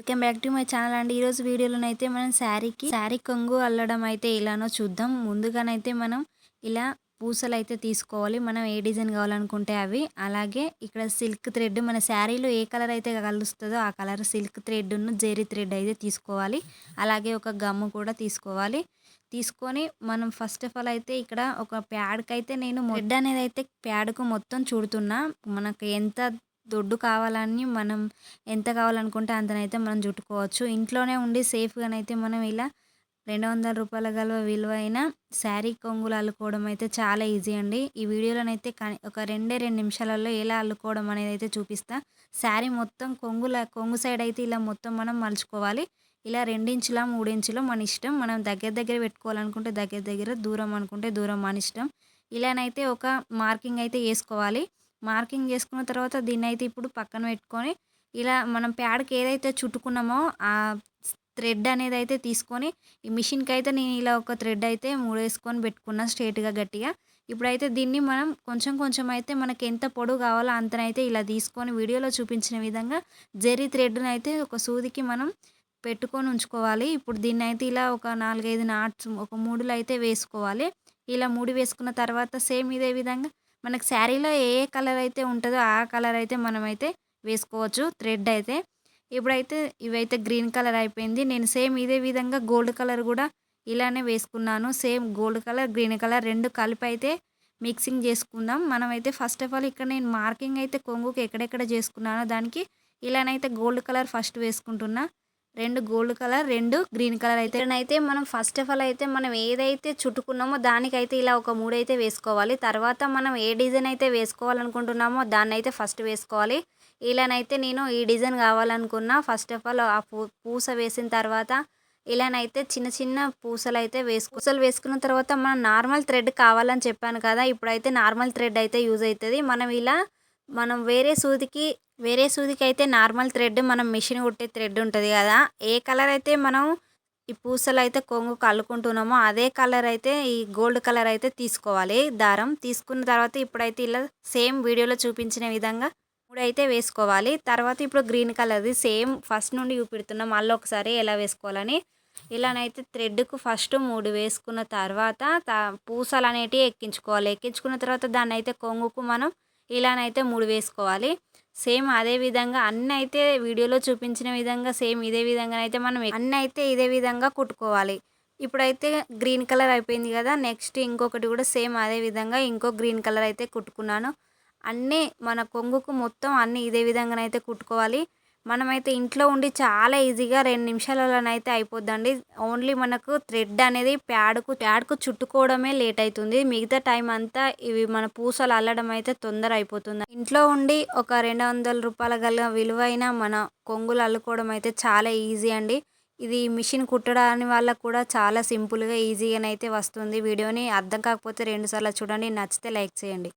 Welcome back to my channel అండి. ఈరోజు వీడియోలోనైతే మనం శారీ కొంగు అల్లడం అయితే ఎలానో చూద్దాం. ముందుగానైతే మనం ఇలా పూసలు అయితే తీసుకోవాలి. మనం ఏ డిజైన్ కావాలనుకుంటే అవి. అలాగే ఇక్కడ సిల్క్ థ్రెడ్ మన శారీలో ఏ కలర్ అయితే కలుస్తుందో ఆ కలర్ సిల్క్ థ్రెడ్ను జెరీ థ్రెడ్ అయితే తీసుకోవాలి. అలాగే ఒక గమ్ము కూడా తీసుకోవాలి. తీసుకొని మనం ఫస్ట్ ఆఫ్ ఆల్ అయితే ఇక్కడ ఒక ప్యాడ్కి అయితే నేను థ్రెడ్ అనేది అయితే ప్యాడ్కు మొత్తం చుడుతున్నా. మనకు ఎంత దొడ్డు కావాలని మనం ఎంత కావాలనుకుంటే అంతనైతే మనం చుట్టుకోవచ్చు. ఇంట్లోనే ఉండి సేఫ్గానైతే మనం ఇలా రూ. 200 గల విలువైన శారీ కొంగులు అల్లుకోవడం అయితే చాలా ఈజీ అండి. ఈ వీడియోలోనైతే ఒక 2 నిమిషాలలో ఎలా అల్లుకోవడం అనేది అయితే చూపిస్తా. శారీ మొత్తం కొంగు సైడ్ అయితే ఇలా మొత్తం మనం మలుచుకోవాలి. ఇలా 2 ఇంచుల 3 ఇంచుల మన ఇష్టం. మనం దగ్గర పెట్టుకోవాలనుకుంటే దగ్గర, దూరం అనుకుంటే దూరం మన ఇష్టం. ఇలానైతే ఒక మార్కింగ్ అయితే వేసుకోవాలి. మార్కింగ్ చేసుకున్న తర్వాత దీన్నైతే ఇప్పుడు పక్కన పెట్టుకొని ఇలా మనం ప్యాడ్కి ఏదైతే చుట్టుకున్నామో ఆ థ్రెడ్ అనేది అయితే తీసుకొని ఈ మిషన్కి అయితే నేను ఇలా ఒక థ్రెడ్ అయితే మూడేసుకొని పెట్టుకున్నా స్ట్రేట్గా గట్టిగా. ఇప్పుడైతే దీన్ని మనం కొంచెం అయితే మనకి ఎంత పొడవు కావాలో అంతనైతే ఇలా తీసుకొని వీడియోలో చూపించిన విధంగా జెరీ థ్రెడ్ను అయితే ఒక సూదికి మనం పెట్టుకొని ఉంచుకోవాలి. ఇప్పుడు దీన్ని అయితే ఇలా ఒక 4-5 నాట్స్ ఒక 3లో అయితే వేసుకోవాలి. ఇలా 3 వేసుకున్న తర్వాత సేమ్ ఇదే విధంగా మనకు శారీలో ఏ కలర్ అయితే ఉంటుందో ఆ కలర్ అయితే మనమైతే వేసుకోవచ్చు థ్రెడ్ అయితే. ఇప్పుడైతే ఇవైతే గ్రీన్ కలర్ అయిపోయింది. నేను సేమ్ ఇదే విధంగా గోల్డ్ కలర్ కూడా ఇలానే వేసుకున్నాను. Same gold colour, green colour 2 కలిపి అయితే మిక్సింగ్ చేసుకుందాం. మనమైతే ఫస్ట్ ఆఫ్ ఆల్ ఇక్కడ నేను మార్కింగ్ అయితే కొంగుకి ఎక్కడెక్కడ చేసుకున్నానో దానికి ఇలానైతే గోల్డ్ కలర్ ఫస్ట్ వేసుకుంటున్నా. 2 గోల్డ్ కలర్, 2 గ్రీన్ కలర్ అయితే ఇక్కడనైతే మనం ఫస్ట్ ఆఫ్ ఆల్ అయితే మనం ఏదైతే చుట్టుకున్నామో దానికైతే ఇలా ఒక 3 అయితే వేసుకోవాలి. తర్వాత మనం ఏ డిజైన్ అయితే వేసుకోవాలనుకుంటున్నామో దాన్ని అయితే ఫస్ట్ వేసుకోవాలి. ఇలానైతే నేను ఈ డిజైన్ కావాలనుకున్నా. ఫస్ట్ ఆఫ్ ఆల్ ఆ పూస వేసిన తర్వాత ఇలానైతే చిన్న పూసలు అయితే పూసలు వేసుకున్న తర్వాత మనం నార్మల్ థ్రెడ్ కావాలని చెప్పాను కదా. ఇప్పుడైతే నార్మల్ థ్రెడ్ అయితే యూజ్ అవుతుంది. మనం వేరే సూదికి అయితే నార్మల్ థ్రెడ్ మనం మిషన్ కుట్టే థ్రెడ్ ఉంటుంది కదా. ఏ కలర్ అయితే మనం ఈ పూసలు అయితే కొంగుకు అల్లుకుంటున్నామో అదే కలర్ అయితే ఈ గోల్డ్ కలర్ అయితే తీసుకోవాలి దారం. తీసుకున్న తర్వాత ఇప్పుడైతే ఇలా సేమ్ వీడియోలో చూపించిన విధంగా 3 అయితే వేసుకోవాలి. తర్వాత ఇప్పుడు గ్రీన్ కలర్ది సేమ్ ఫస్ట్ నుండి చూపెడుతున్నాం మళ్ళీ ఒకసారి ఎలా వేసుకోవాలని. ఇలానైతే థ్రెడ్కు ఫస్ట్ 3 వేసుకున్న తర్వాత పూసలు అనేటివి ఎక్కించుకోవాలి. ఎక్కించుకున్న తర్వాత దాన్ని అయితే కొంగుకు మనం ఇలానైతే 3 వేసుకోవాలి. సేమ్ అదే విధంగా అన్నీ అయితే వీడియోలో చూపించిన విధంగా సేమ్ ఇదే విధంగానైతే మనం అన్నీ అయితే ఇదే విధంగా కుట్టుకోవాలి. ఇప్పుడైతే గ్రీన్ కలర్ అయిపోయింది కదా. నెక్స్ట్ ఇంకొకటి కూడా సేమ్ అదే విధంగా ఇంకో గ్రీన్ కలర్ అయితే కుట్టుకున్నాను. అన్నీ మన కొంగుకు మొత్తం అన్నీ ఇదే విధంగానైతే కుట్టుకోవాలి. మనమైతే ఇంట్లో ఉండి చాలా ఈజీగా 2 నిమిషాలలోనైతే అయిపోద్దండి. ఓన్లీ మనకు థ్రెడ్ అనేది ప్యాడ్కు చుట్టుకోవడమే లేట్ అవుతుంది. మిగతా టైం అంతా ఇవి మన పూసలు అల్లడం అయితే తొందర అయిపోతుంది. ఇంట్లో ఉండి ఒక రూ. 200 గల విలువైన మన కొంగులు అల్లుకోవడం అయితే చాలా ఈజీ అండి. ఇది మిషన్ కుట్టడాని వాళ్ళకు కూడా చాలా సింపుల్గా ఈజీగానైతే వస్తుంది. వీడియోని అర్థం కాకపోతే 2 సార్లు చూడండి. నచ్చితే లైక్ చేయండి.